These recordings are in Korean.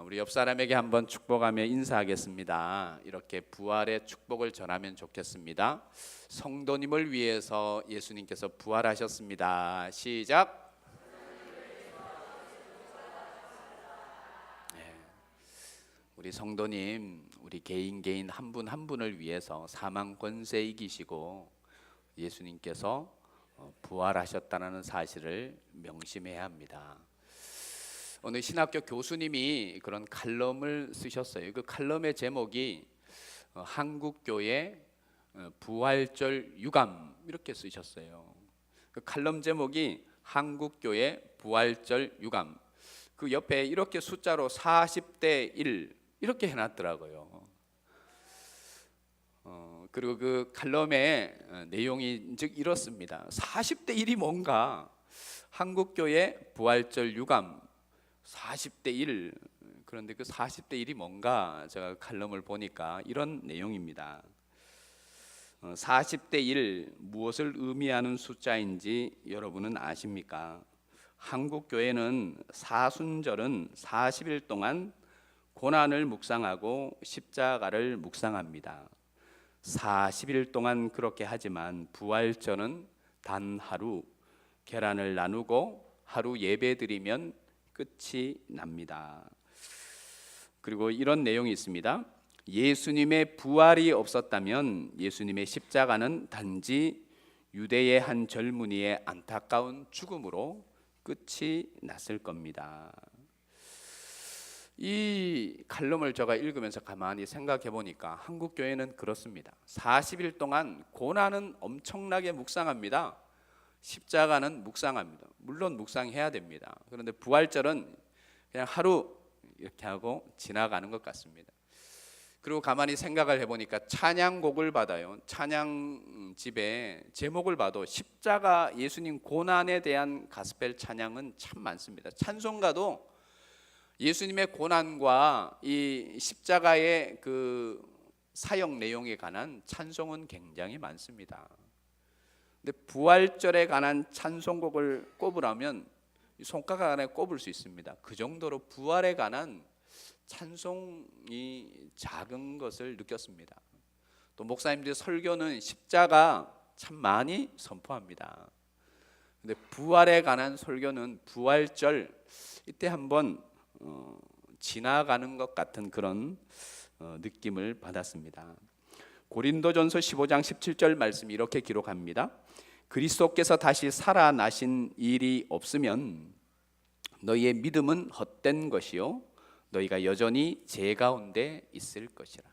우리 옆 사람에게 한번 축복하며 인사하겠습니다. 이렇게 부활의 축복을 전하면 좋겠습니다. 성도님을 위해서 예수님께서 부활하셨습니다. 시작. 우리 성도님, 우리 개인 한 분 한 분을 위해서 사망 권세 이기시고 예수님께서 부활하셨다는 사실을 명심해야 합니다. 어느 신학교 교수님이 그런 칼럼을 쓰셨어요. 그 칼럼의 제목이 한국교회 부활절 유감 이렇게 쓰셨어요. 그 칼럼 제목이 한국교회 부활절 유감. 그 옆에 이렇게 숫자로 40대 1 이렇게 해놨더라고요. 그리고 그 칼럼의 내용이 즉 이렇습니다. 40대 1이 뭔가? 한국교회 부활절 유감 40대 1. 그런데 그 40대 1이 뭔가? 제가 칼럼을 보니까 이런 내용입니다. 40대 1 무엇을 의미하는 숫자인지 여러분은 아십니까? 한국교회는 사순절은 40일 동안 고난을 묵상하고 십자가를 묵상합니다. 40일 동안 그렇게 하지만 부활절은 단 하루 계란을 나누고 하루 예배드리면 끝이 납니다. 그리고 이런 내용이 있습니다. 예수님의 부활이 없었다면 예수님의 십자가는 단지 유대의 한 젊은이의 안타까운 죽음으로 끝이 났을 겁니다. 이 칼럼을 제가 읽으면서 가만히 생각해 보니까 한국교회는 그렇습니다. 40일 동안 고난은 엄청나게 묵상합니다. 십자가는 묵상합니다. 물론 묵상해야 됩니다. 그런데 부활절은 그냥 하루 이렇게 하고 지나가는 것 같습니다. 그리고 가만히 생각을 해보니까 찬양곡을 받아요. 찬양집에 제목을 봐도 십자가 예수님 고난에 대한 가스펠 찬양은 참 많습니다. 찬송가도 예수님의 고난과 이 십자가의 그 사역 내용에 관한 찬송은 굉장히 많습니다. 근데 부활절에 관한 찬송곡을 꼽으라면 손가락 안에 꼽을 수 있습니다. 그 정도로 부활에 관한 찬송이 작은 것을 느꼈습니다. 또 목사님들의 설교는 십자가 참 많이 선포합니다. 근데 부활에 관한 설교는 부활절 이때 한번 지나가는 것 같은 그런 느낌을 받았습니다. 고린도전서 15장 17절 말씀이 이렇게 기록합니다. 그리스도께서 다시 살아나신 일이 없으면 너희의 믿음은 헛된 것이요 너희가 여전히 죄 가운데 있을 것이라.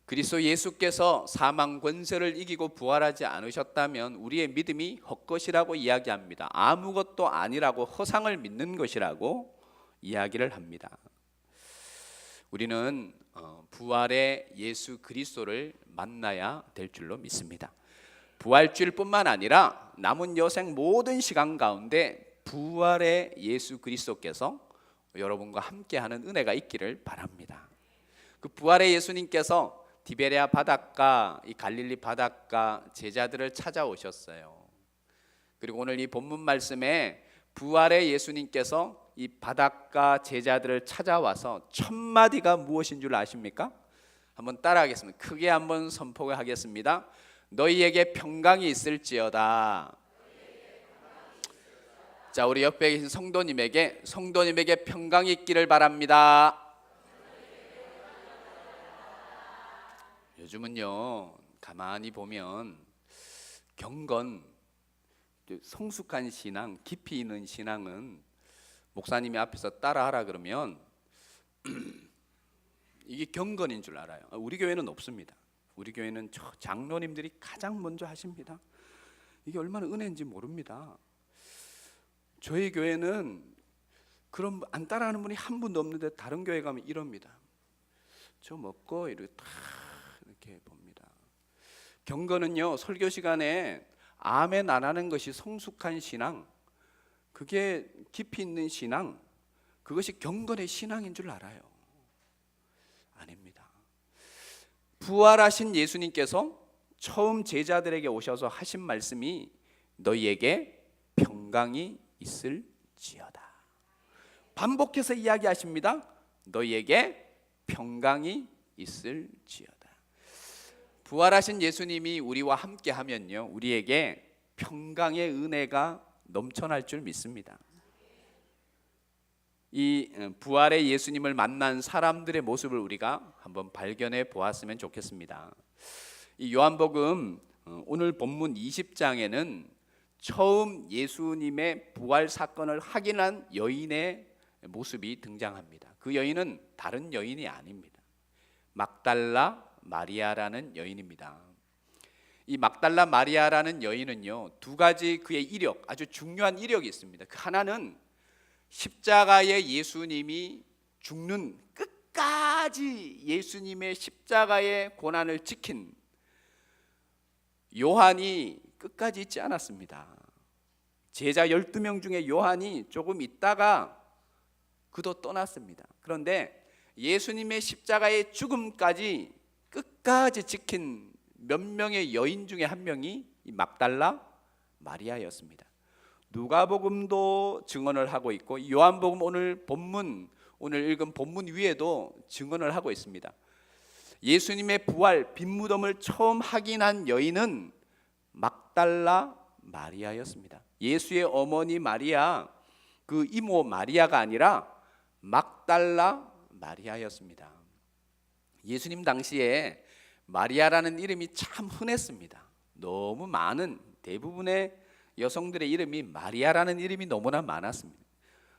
그리스도 예수께서 사망 권세를 이기고 부활하지 않으셨다면 우리의 믿음이 헛것이라고 이야기합니다. 아무것도 아니라고 허상을 믿는 것이라고 이야기를 합니다. 우리는 부활의 예수 그리스도를 만나야 될 줄로 믿습니다. 부활주일뿐만 아니라 남은 여생 모든 시간 가운데 부활의 예수 그리스도께서 여러분과 함께하는 은혜가 있기를 바랍니다. 그 부활의 예수님께서 디베레아 바닷가, 이 갈릴리 바닷가 제자들을 찾아오셨어요. 그리고 오늘 이 본문 말씀에 부활의 예수님께서 이 바닷가 제자들을 찾아와서 첫 마디가 무엇인 줄 아십니까? 한번 따라하겠습니다. 크게 한번 선포하겠습니다. 너희에게 평강이 있을지어다. 자, 우리 옆에 계신 성도님에게 평강이 있기를 바랍니다. 요즘은요 가만히 보면 경건, 성숙한 신앙, 깊이 있는 신앙은 목사님이 앞에서 따라하라 그러면 이게 경건인 줄 알아요. 우리 교회는 없습니다. 우리 교회는 저 장로님들이 가장 먼저 하십니다. 이게 얼마나 은혜인지 모릅니다. 저희 교회는 그런 안 따라하는 분이 한 분도 없는데 다른 교회 가면 이럽니다. 저 먹고 이렇게 다 이렇게 봅니다. 경건은요 설교 시간에 아멘 안 하는 것이 성숙한 신앙, 그게 깊이 있는 신앙, 그것이 경건의 신앙인 줄 알아요. 아닙니다. 부활하신 예수님께서 처음 제자들에게 오셔서 하신 말씀이 너희에게 평강이 있을지어다. 반복해서 이야기하십니다. 너희에게 평강이 있을지어다. 부활하신 예수님이 우리와 함께 하면요, 우리에게 평강의 은혜가 넘쳐날 줄 믿습니다. 이 부활의 예수님을 만난 사람들의 모습을 우리가 한번 발견해 보았으면 좋겠습니다. 이 요한복음 오늘 본문 20장에는 처음 예수님의 부활 사건을 확인한 여인의 모습이 등장합니다. 그 여인은 다른 여인이 아닙니다. 막달라 마리아라는 여인입니다. 이 막달라 마리아라는 여인은요, 두 가지 그의 이력, 아주 중요한 이력이 있습니다. 그 하나는 십자가에 예수님이 죽는 끝까지 예수님의 십자가의 고난을 지킨 요한이 끝까지 있지 않았습니다. 제자 12명 중에 요한이 조금 있다가 그도 떠났습니다. 그런데 예수님의 십자가의 죽음까지 끝까지 지킨 몇 명의 여인 중에 한 명이 이 막달라 마리아였습니다. 누가복음도 증언을 하고 있고 요한복음 오늘 읽은 본문 위에도 증언을 하고 있습니다. 예수님의 부활 빈무덤을 처음 확인한 여인은 막달라 마리아였습니다. 예수의 어머니 마리아, 그 이모 마리아가 아니라 막달라 마리아였습니다. 예수님 당시에 마리아라는 이름이 참 흔했습니다. 너무 많은 대부분의 여성들의 이름이 마리아라는 이름이 너무나 많았습니다.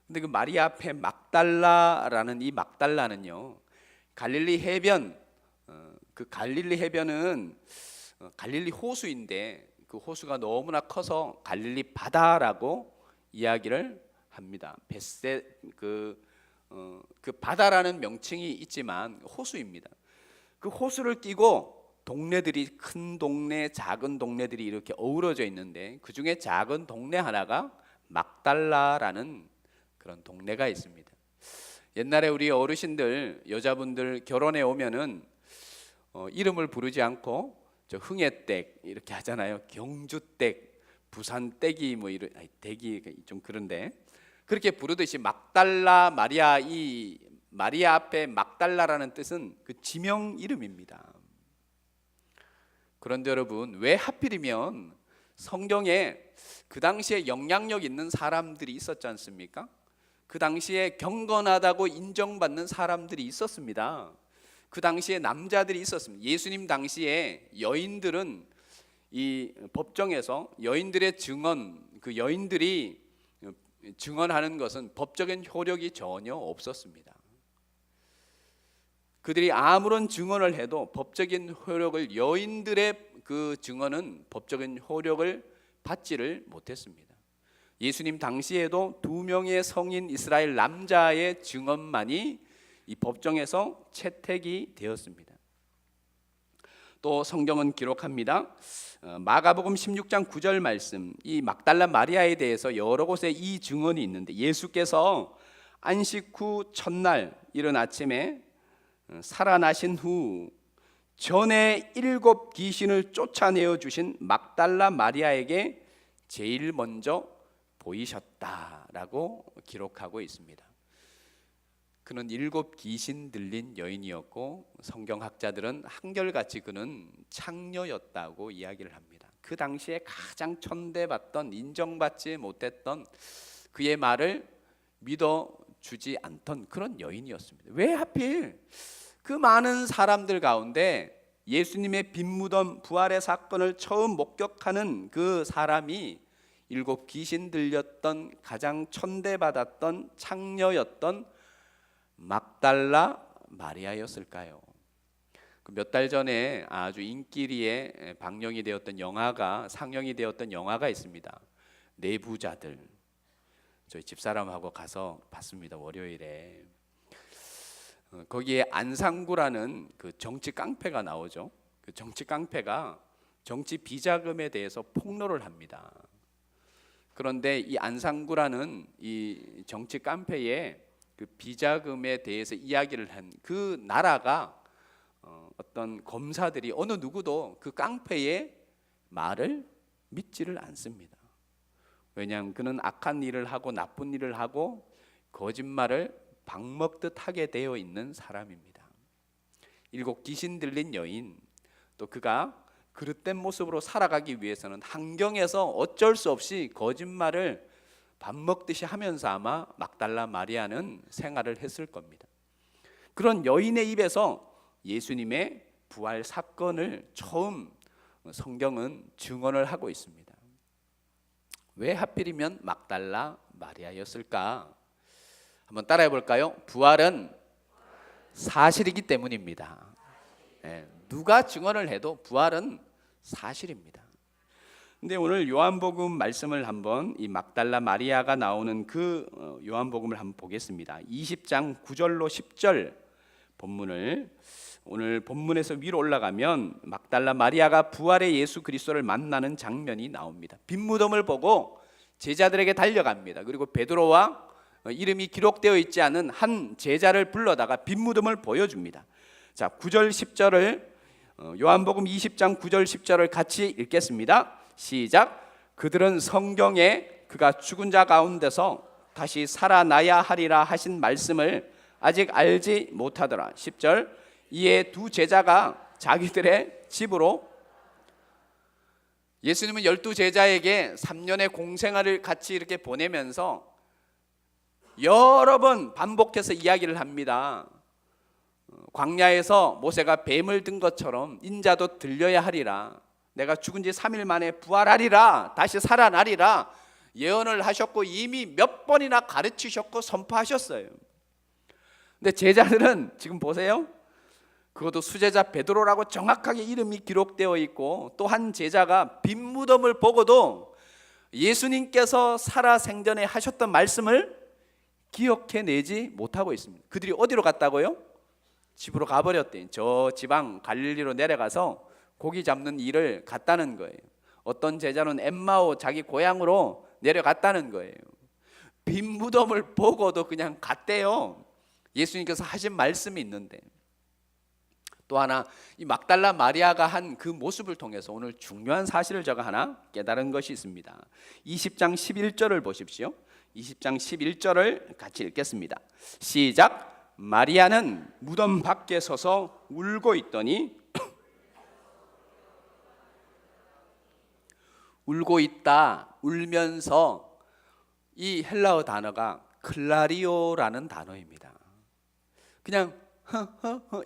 근데 그 마리아 앞에 막달라라는 이 막달라는요, 갈릴리 해변, 그 갈릴리 해변은 갈릴리 호수인데 그 호수가 너무나 커서 갈릴리 바다라고 이야기를 합니다. 그 바다라는 명칭이 있지만 호수입니다. 그 호수를 끼고 동네들이, 큰 동네, 작은 동네들이 이렇게 어우러져 있는데 그 중에 작은 동네 하나가 막달라라는 그런 동네가 있습니다. 옛날에 우리 어르신들, 여자분들 결혼해 오면은 이름을 부르지 않고 저 흥해댁 이렇게 하잖아요. 경주댁, 부산댁이 뭐 이런, 댁이 좀 그런데 그렇게 부르듯이 막달라 마리아, 이 마리아 앞에 막달라라는 뜻은 그 지명 이름입니다. 그런데 여러분, 왜 하필이면 성경에 그 당시에 영향력 있는 사람들이 있었지 않습니까? 그 당시에 경건하다고 인정받는 사람들이 있었습니다. 그 당시에 남자들이 있었습니다. 예수님 당시에 여인들은 이 법정에서 여인들의 증언, 그 여인들이 증언하는 것은 법적인 효력이 전혀 없었습니다. 그들이 아무런 증언을 해도 법적인 효력을, 여인들의 그 증언은 법적인 효력을 받지를 못했습니다. 예수님 당시에도 2명의 성인 이스라엘 남자의 증언만이 이 법정에서 채택이 되었습니다. 또 성경은 기록합니다. 마가복음 16장 9절 말씀, 이 막달라 마리아에 대해서 여러 곳에 이 증언이 있는데, 예수께서 안식 후 첫날 이른 아침에 살아나신 후 전에 7 귀신을 쫓아내어 주신 막달라 마리아에게 제일 먼저 보이셨다라고 기록하고 있습니다. 그는 7 귀신 들린 여인이었고 성경학자들은 한결같이 그는 창녀였다고 이야기를 합니다. 그 당시에 가장 천대받던, 인정받지 못했던, 그의 말을 믿어주지 않던 그런 여인이었습니다. 왜 하필 그 많은 사람들 가운데 예수님의 빈무덤 부활의 사건을 처음 목격하는 그 사람이 7 귀신 들렸던, 가장 천대받았던 창녀였던 막달라 마리아였을까요? 몇 달 전에 아주 인기리에 방영이 되었던 영화가, 상영이 되었던 영화가 있습니다. 내부자들. 저희 집사람하고 가서 봤습니다. 월요일에. 거기에 안상구라는 그 정치 깡패가 나오죠. 그 정치 깡패가 정치 비자금에 대해서 폭로를 합니다. 그런데 이 안상구라는 이 정치 깡패의 그 비자금에 대해서 이야기를 한 그 나라가 어떤 검사들이, 어느 누구도 그 깡패의 말을 믿지를 않습니다. 왜냐하면 그는 악한 일을 하고 나쁜 일을 하고 거짓말을 밥 먹듯 하게 되어 있는 사람입니다. 7 귀신 들린 여인, 또 그가 그릇된 모습으로 살아가기 위해서는 환경에서 어쩔 수 없이 거짓말을 밥 먹듯이 하면서 아마 막달라 마리아는 생활을 했을 겁니다. 그런 여인의 입에서 예수님의 부활 사건을 처음 성경은 증언을 하고 있습니다. 왜 하필이면 막달라 마리아였을까? 한번 따라해 볼까요? 부활은 사실이기 때문입니다. 누가 증언을 해도 부활은 사실입니다. 근데 오늘 요한복음 말씀을 한번 이 막달라 마리아가 나오는 그 요한복음을 한번 보겠습니다. 20장 9절로 10절 본문을 오늘 본문에서 위로 올라가면 막달라 마리아가 부활의 예수 그리스도를 만나는 장면이 나옵니다. 빈 무덤을 보고 제자들에게 달려갑니다. 그리고 베드로와 이름이 기록되어 있지 않은 한 제자를 불러다가 빈 무덤을 보여줍니다. 자, 9절 10절을 요한복음 20장 9절 10절을 같이 읽겠습니다. 시작. 그들은 성경에 그가 죽은 자 가운데서 다시 살아나야 하리라 하신 말씀을 아직 알지 못하더라. 10절. 이에 두 제자가 자기들의 집으로, 예수님은 12제자에게 3년의 공생활을 같이 이렇게 보내면서 여러 번 반복해서 이야기를 합니다. 광야에서 모세가 뱀을 든 것처럼 인자도 들려야 하리라. 내가 죽은 지 3일 만에 부활하리라. 다시 살아나리라. 예언을 하셨고 이미 몇 번이나 가르치셨고 선포하셨어요. 근데 제자들은 지금 보세요. 그것도 수제자 베드로라고 정확하게 이름이 기록되어 있고 또 한 제자가 빈 무덤을 보고도 예수님께서 살아생전에 하셨던 말씀을 기억해내지 못하고 있습니다. 그들이 어디로 갔다고요? 집으로 가버렸대. 저 지방 갈릴리로 내려가서 고기 잡는 일을 갔다는 거예요. 어떤 제자는 엠마오 자기 고향으로 내려갔다는 거예요. 빈 무덤을 보고도 그냥 갔대요. 예수님께서 하신 말씀이 있는데. 또 하나, 이 막달라 마리아가 한 그 모습을 통해서 오늘 중요한 사실을 제가 하나 깨달은 것이 있습니다. 20장 11절을 보십시오. 20장 11절을 같이 읽겠습니다. 시작. 마리아는 무덤 밖에 서서 울고 있더니 울고 있다, 울면서, 이 헬라어 단어가 클라리오라는 단어입니다. 그냥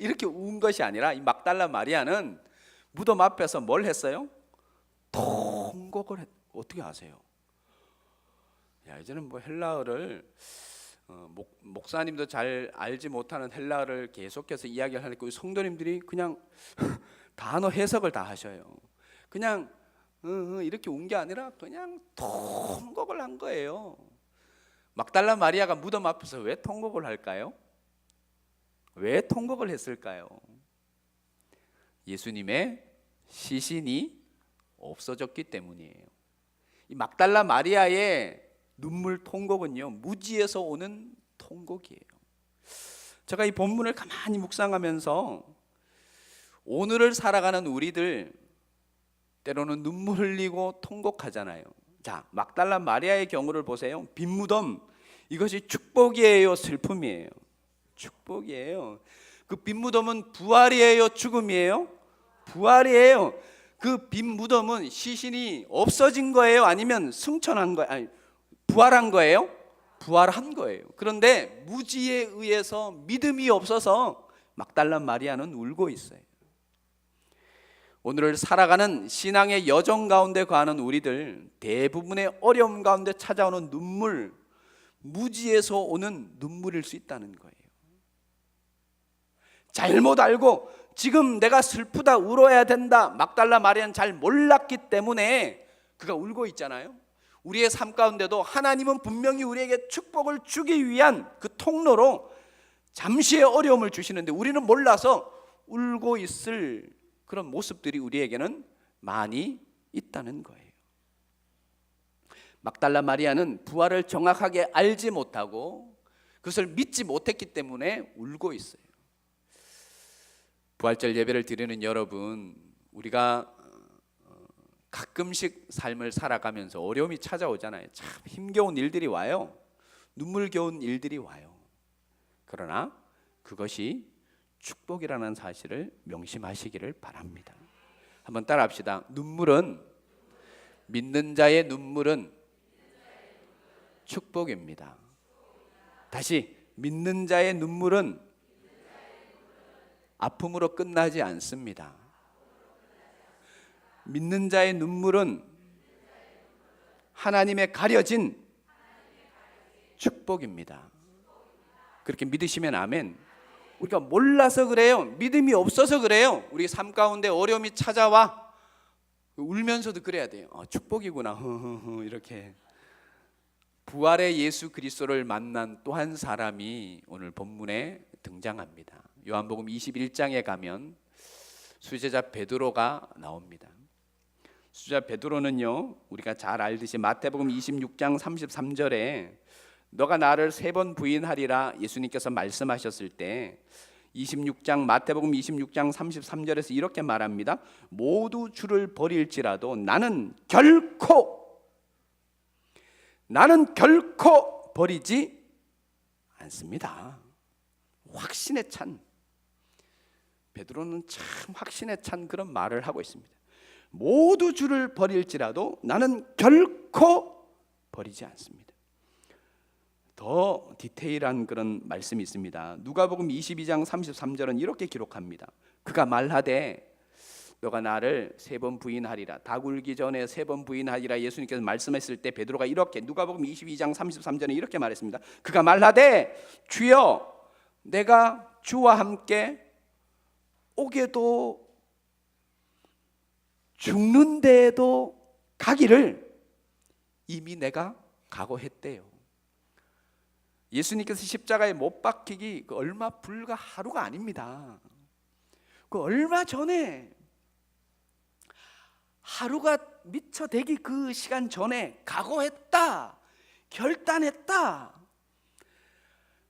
이렇게 운 것이 아니라 이 막달라 마리아는 무덤 앞에서 뭘 했어요? 통곡을 했. 어떻게 아세요? 야, 이제는 뭐 헬라어를 목사님도 잘 알지 못하는 헬라어를 계속해서 이야기를 하니까 성도님들이 그냥 단어 해석을 다 하셔요. 그냥 이렇게 운 게 아니라 그냥 통곡을 한 거예요. 막달라 마리아가 무덤 앞에서 왜 통곡을 할까요? 왜 통곡을 했을까요? 예수님의 시신이 없어졌기 때문이에요. 이 막달라 마리아의 눈물 통곡은요, 무지에서 오는 통곡이에요. 제가 이 본문을 가만히 묵상하면서 오늘을 살아가는 우리들 때로는 눈물 흘리고 통곡하잖아요. 자, 막달라 마리아의 경우를 보세요. 빈 무덤, 이것이 축복이에요, 슬픔이에요? 축복이에요. 그 빈 무덤은 부활이에요, 죽음이에요? 부활이에요. 그 빈 무덤은 시신이 없어진 거예요, 아니면 승천한 거예요? 아니, 부활한 거예요? 부활한 거예요. 그런데 무지에 의해서 믿음이 없어서 막달라 마리아는 울고 있어요. 오늘을 살아가는 신앙의 여정 가운데 가는 우리들 대부분의 어려움 가운데 찾아오는 눈물, 무지에서 오는 눈물일 수 있다는 거예요. 잘못 알고 지금 내가 슬프다, 울어야 된다, 막달라 마리아는 잘 몰랐기 때문에 그가 울고 있잖아요. 우리의 삶 가운데도 하나님은 분명히 우리에게 축복을 주기 위한 그 통로로 잠시의 어려움을 주시는데 우리는 몰라서 울고 있을 그런 모습들이 우리에게는 많이 있다는 거예요. 막달라 마리아는 부활을 정확하게 알지 못하고 그것을 믿지 못했기 때문에 울고 있어요. 부활절 예배를 드리는 여러분, 우리가 가끔씩 삶을 살아가면서 어려움이 찾아오잖아요. 참 힘겨운 일들이 와요. 눈물겨운 일들이 와요. 그러나 그것이 축복이라는 사실을 명심하시기를 바랍니다. 한번 따라합시다. 믿는 자의 눈물은 축복입니다. 다시, 믿는 자의 눈물은 아픔으로 끝나지 않습니다. 믿는 자의 눈물은 하나님의 가려진 축복입니다. 그렇게 믿으시면 아멘. 우리가 몰라서 그래요. 믿음이 없어서 그래요. 우리 삶 가운데 어려움이 찾아와 울면서도 그래야 돼요. 축복이구나. 이렇게. 부활의 예수 그리스도를 만난 또 한 사람이 오늘 본문에 등장합니다. 요한복음 21장에 가면 수제자 베드로가 나옵니다. 수제자 베드로는요, 우리가 잘 알듯이 마태복음 26장 33절에 너가 나를 3번 부인하리라 예수님께서 말씀하셨을 때 마태복음 26장 33절에서 이렇게 말합니다. 모두 주를 버릴지라도 나는 결코 버리지 않습니다. 확신에 찬, 베드로는 참 확신에 찬 그런 말을 하고 있습니다. 모두 주를 버릴지라도 나는 결코 버리지 않습니다. 더 디테일한 그런 말씀이 있습니다. 누가복음 22장 33절은 이렇게 기록합니다. 그가 말하되 너가 나를 3번 부인하리라. 닭 울기 전에 3번 부인하리라 예수님께서 말씀했을 때 베드로가 이렇게 누가복음 22장 33절에 이렇게 말했습니다. 그가 말하되 주여 내가 주와 함께 오게도 죽는 데에도 가기를 이미 내가 각오했대요. 예수님께서 십자가에 못 박히기 얼마 불과 하루가 아닙니다. 그 얼마 전에 하루가 미처 되기 그 시간 전에 각오했다, 결단했다.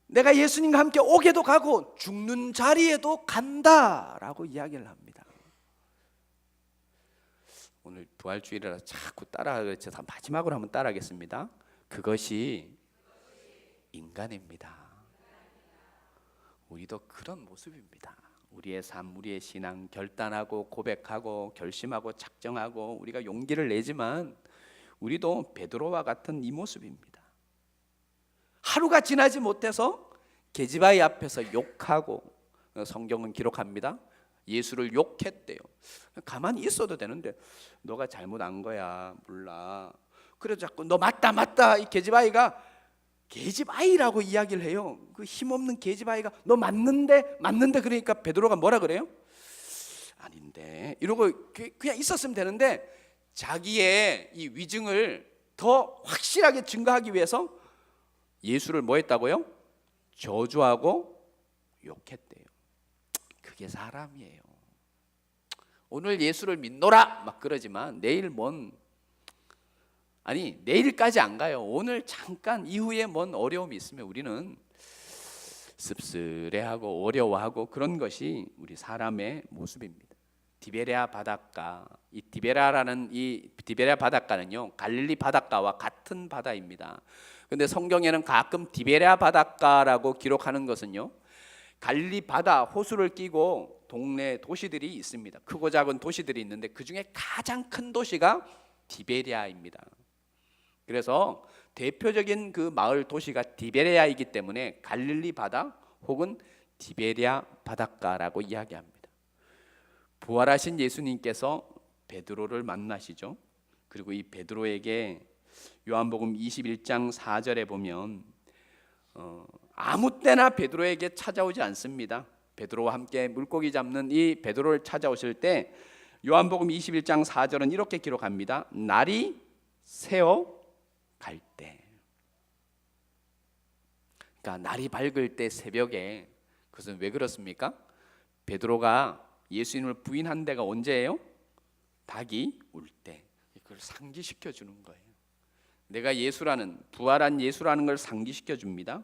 내가 예수님과 함께 오게도 가고 죽는 자리에도 간다라고 이야기를 합니다. 오늘 부활주일이라 자꾸 따라하겠죠. 마지막으로 한번 따라하겠습니다. 그것이 인간입니다. 우리도 그런 모습입니다. 우리의 삶, 우리의 신앙 결단하고 고백하고 결심하고 작정하고 우리가 용기를 내지만 우리도 베드로와 같은 이 모습입니다. 하루가 지나지 못해서 계집아이 앞에서 욕하고, 성경은 기록합니다. 예수를 욕했대요. 가만히 있어도 되는데 너가 잘못한 거야. 몰라. 그래서 자꾸 너 맞다 이 계집아이가 계집아이라고 이야기를 해요. 그 힘없는 계집아이가 너 맞는데 그러니까 베드로가 뭐라 그래요? 아닌데 이러고 그냥 있었으면 되는데 자기의 이 위증을 더 확실하게 증거하기 위해서 예수를 뭐 했다고요? 저주하고 욕했대요. 그게 사람이에요. 오늘 예수를 믿노라 막 그러지만 내일까지 안 가요. 오늘 잠깐 이후에 뭔 어려움이 있으면 우리는 씁쓸해하고 어려워하고 그런 것이 우리 사람의 모습입니다. 디베랴 바닷가, 이 디베랴 바닷가는요 갈릴리 바닷가와 같은 바다입니다. 근데 성경에는 가끔 디베랴 바닷가라고 기록하는 것은요 갈릴리 바다 호수를 끼고 동네 도시들이 있습니다. 크고 작은 도시들이 있는데 그 중에 가장 큰 도시가 디베랴입니다. 그래서 대표적인 그 마을 도시가 디베랴이기 때문에 갈릴리 바다 혹은 디베랴 바닷가라고 이야기합니다. 부활하신 예수님께서 베드로를 만나시죠. 그리고 이 베드로에게 요한복음 21장 4절에 보면 아무 때나 베드로에게 찾아오지 않습니다. 베드로와 함께 물고기 잡는 이 베드로를 찾아오실 때 요한복음 21장 4절은 이렇게 기록합니다. 날이 새어 갈 때, 그러니까 날이 밝을 때 새벽에, 그것은 왜 그렇습니까? 베드로가 예수님을 부인한 데가 언제예요? 닭이 울 때. 그걸 상기시켜 주는 거예요. 내가 예수라는, 부활한 예수라는 걸 상기시켜 줍니다.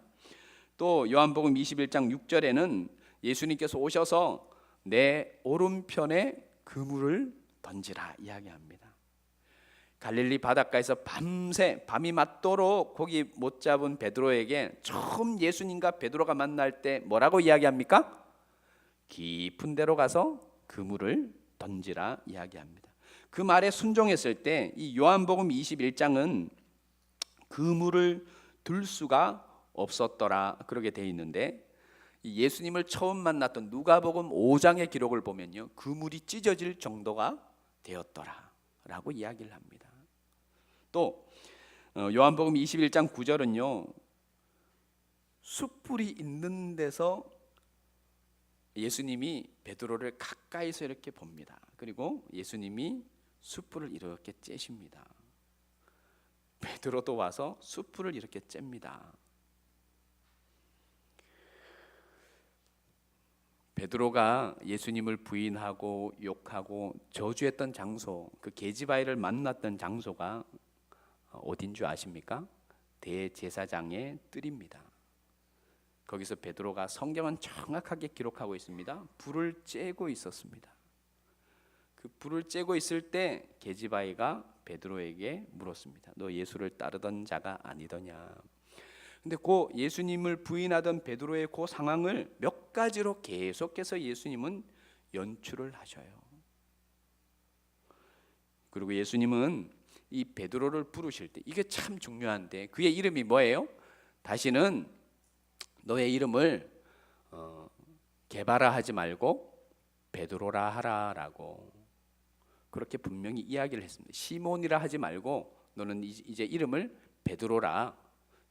또 요한복음 21장 6절에는 예수님께서 오셔서 내 오른편에 그물을 던지라 이야기합니다. 갈릴리 바닷가에서 밤새 밤이 맞도록 고기 못 잡은 베드로에게 처음 예수님과 베드로가 만날 때 뭐라고 이야기합니까? 깊은 데로 가서 그물을 던지라 이야기합니다. 그 말에 순종했을 때 이 요한복음 21장은 그물을 들 수가 없었더라 그렇게 돼 있는데, 예수님을 처음 만났던 누가복음 5장의 기록을 보면요, 그물이 찢어질 정도가 되었더라라고 이야기를 합니다. 또 요한복음 21장 9절은요, 숯불이 있는 데서 예수님이 베드로를 가까이서 이렇게 봅니다. 그리고 예수님이 숯불을 이렇게 쬐십니다. 베드로도 와서 숯불을 이렇게 쬐입니다. 베드로가 예수님을 부인하고 욕하고 저주했던 장소, 그 계지바이를 만났던 장소가 어딘 줄 아십니까? 대제사장의 뜰입니다. 거기서 베드로가, 성경은 정확하게 기록하고 있습니다, 불을 쬐고 있었습니다. 그 불을 쬐고 있을 때 계지바이가 베드로에게 물었습니다. 너 예수를 따르던 자가 아니더냐? 근데 그 예수님을 부인하던 베드로의 그 상황을 몇 가지로 계속해서 예수님은 연출을 하셔요. 그리고 예수님은 이 베드로를 부르실 때, 이게 참 중요한데, 그의 이름이 뭐예요? 다시는 너의 이름을 게바라 하지 말고 베드로라 하라라고 그렇게 분명히 이야기를 했습니다. 시몬이라 하지 말고 너는 이제 이름을 베드로라,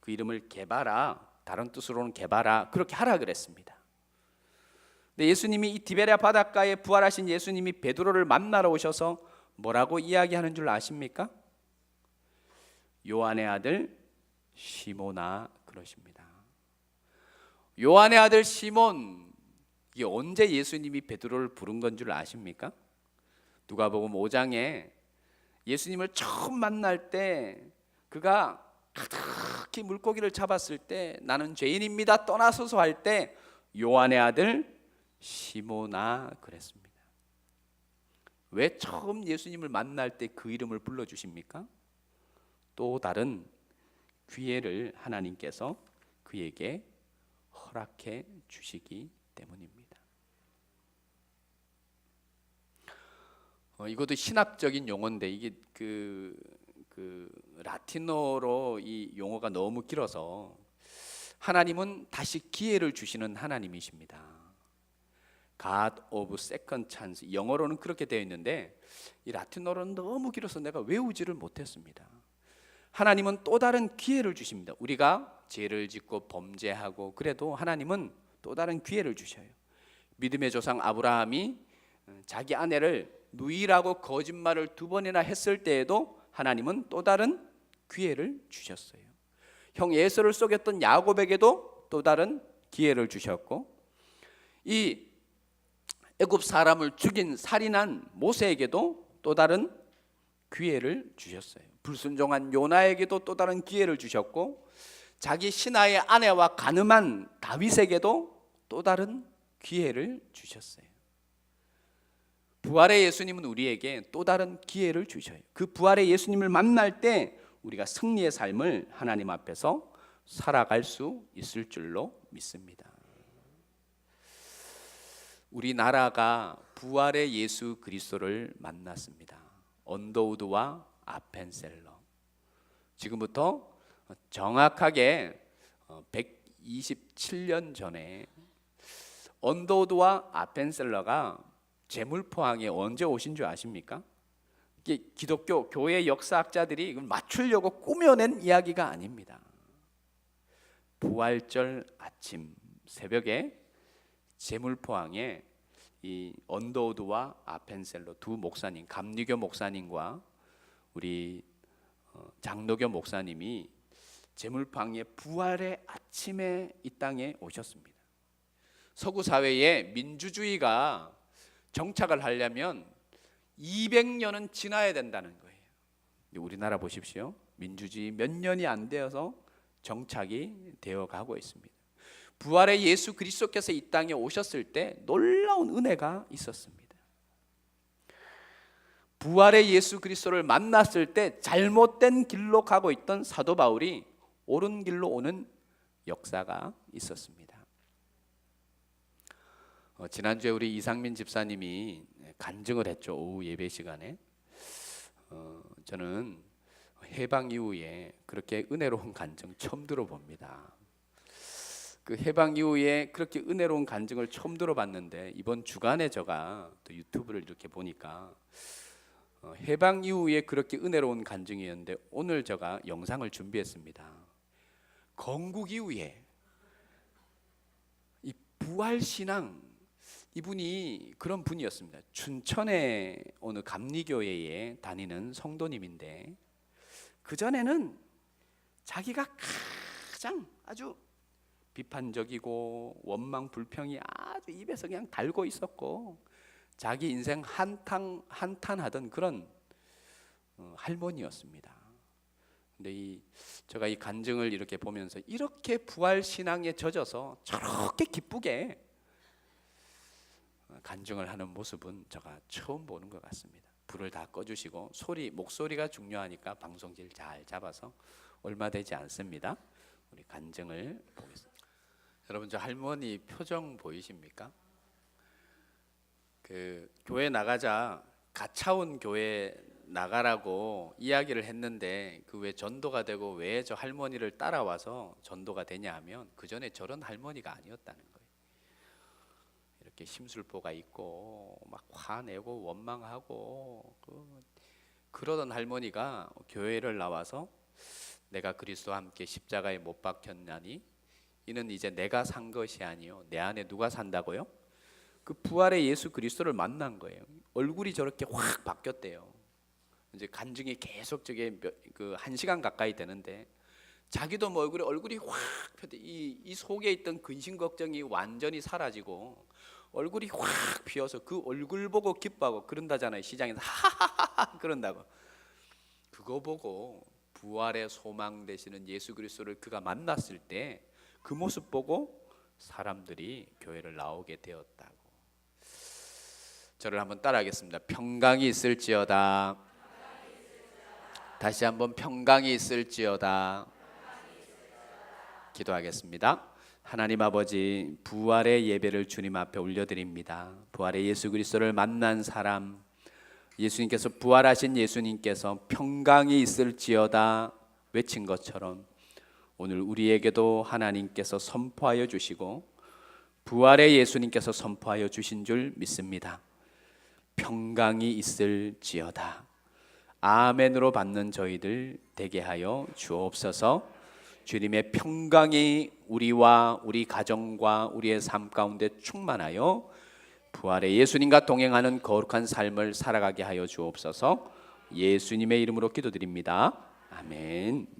그 이름을 게바라, 다른 뜻으로는 게바라, 그렇게 하라 그랬습니다. 근데 예수님이 이 디베랴 바닷가에 부활하신 예수님이 베드로를 만나러 오셔서 뭐라고 이야기하는 줄 아십니까? 요한의 아들 시몬아 그러십니다. 요한의 아들 시몬, 이게 언제 예수님이 베드로를 부른 건 줄 아십니까? 누가복음 5장에 예수님을 처음 만날 때 그가 가득히 물고기를 잡았을 때 나는 죄인입니다 떠나소서 할 때 요한의 아들 시몬아 그랬습니다. 왜 처음 예수님을 만날 때 그 이름을 불러주십니까? 또 다른 기회를 하나님께서 그에게 허락해 주시기 때문입니다. 이것도 신학적인 용어인데, 이게 그 라틴어로 이 용어가 너무 길어서, 하나님은 다시 기회를 주시는 하나님이십니다. God of second chance, 영어로는 그렇게 되어 있는데 이 라틴어로는 너무 길어서 내가 외우지를 못했습니다. 하나님은 또 다른 기회를 주십니다. 우리가 죄를 짓고 범죄하고 그래도 하나님은 또 다른 기회를 주셔요. 믿음의 조상 아브라함이 자기 아내를 누이라고 거짓말을 2번이나 했을 때에도 하나님은 또 다른 기회를 주셨어요. 형 에서를 속였던 야곱에게도 또 다른 기회를 주셨고, 이 애굽 사람을 죽인 살인한 모세에게도 또 다른 기회를 주셨어요. 불순종한 요나에게도 또 다른 기회를 주셨고, 자기 신하의 아내와 간음한 다윗에게도 또 다른 기회를 주셨어요. 부활의 예수님은 우리에게 또 다른 기회를 주셔요. 그 부활의 예수님을 만날 때 우리가 승리의 삶을 하나님 앞에서 살아갈 수 있을 줄로 믿습니다. 우리나라가 부활의 예수 그리스도를 만났습니다. 언더우드와 아펜셀러. 지금부터 정확하게 127년 전에 언더우드와 아펜셀러가 제물포항에 언제 오신 줄 아십니까? 이게 기독교 교회 역사학자들이 맞추려고 꾸며낸 이야기가 아닙니다. 부활절 아침 새벽에 제물포항에 이 언더우드와 아펜셀러 두 목사님, 감리교 목사님과 우리 장로교 목사님이 제물포항의 부활의 아침에 이 땅에 오셨습니다. 서구 사회에 민주주의가 정착을 하려면 200년은 지나야 된다는 거예요. 우리나라 보십시오. 민주주의 몇 년이 안 되어서 정착이 되어 가고 있습니다. 부활의 예수 그리스도께서 이 땅에 오셨을 때 놀라운 은혜가 있었습니다. 부활의 예수 그리스도를 만났을 때 잘못된 길로 가고 있던 사도 바울이 옳은 길로 오는 역사가 있었습니다. 지난주에 우리 이상민 집사님이 간증을 했죠. 오후 예배 시간에. 저는 해방 이후에 그렇게 은혜로운 간증 처음 들어봅니다. 그 해방 이후에 그렇게 은혜로운 간증을 처음 들어봤는데, 이번 주간에 제가 또 유튜브를 이렇게 보니까 해방 이후에 그렇게 은혜로운 간증이었는데, 오늘 제가 영상을 준비했습니다. 건국 이후에 이 부활신앙, 이분이 그런 분이었습니다. 춘천의 어느 감리교회에 다니는 성도님인데, 그전에는 자기가 가장 아주 비판적이고 원망 불평이 아주 입에서 그냥 달고 있었고, 자기 인생 한탄하던 그런 할머니였습니다. 근데 제가 이 간증을 이렇게 보면서 이렇게 부활 신앙에 젖어서 저렇게 기쁘게 간증을 하는 모습은 제가 처음 보는 것 같습니다. 불을 다 꺼주시고 목소리가 중요하니까 방송질 잘 잡아서 얼마 되지 않습니다. 우리 간증을 보겠습니다. 여러분, 저 할머니 표정 보이십니까? 그 교회 나가자, 가차원 교회 나가라고 이야기를 했는데, 그 왜 전도가 되고 왜 저 할머니를 따라와서 전도가 되냐 하면, 그 전에 저런 할머니가 아니었다는 거예요. 이렇게 심술보가 있고 막 화내고 원망하고 그러던 할머니가 교회를 나와서 내가 그리스도와 함께 십자가에 못 박혔나니 이는 이제 내가 산 것이 아니요 내 안에 누가 산다고요? 그 부활의 예수 그리스도를 만난 거예요. 얼굴이 저렇게 확 바뀌었대요. 이제 간증이 계속 저게 그 1시간 가까이 되는데, 자기도 뭐 얼굴이 확 펴대. 이 속에 있던 근심 걱정이 완전히 사라지고 얼굴이 확 피어서 그 얼굴 보고 기뻐하고 그런다잖아요. 시장에서 하하하하 그런다고. 그거 보고 부활의 소망 되시는 예수 그리스도를 그가 만났을 때 그 모습 보고 사람들이 교회를 나오게 되었다고. 저를 한번 따라하겠습니다. 평강이 있을지어다. 다시 한번 평강이 있을지어다. 기도하겠습니다. 하나님 아버지, 부활의 예배를 주님 앞에 올려드립니다. 부활의 예수 그리스도를 만난 사람, 예수님께서 부활하신 예수님께서 평강이 있을지어다 외친 것처럼 오늘 우리에게도 하나님께서 선포하여 주시고 부활의 예수님께서 선포하여 주신 줄 믿습니다. 평강이 있을지어다. 아멘으로 받는 저희들 되게 하여 주옵소서. 주님의 평강이 우리와 우리 가정과 우리의 삶 가운데 충만하여 부활의 예수님과 동행하는 거룩한 삶을 살아가게 하여 주옵소서. 예수님의 이름으로 기도드립니다. 아멘.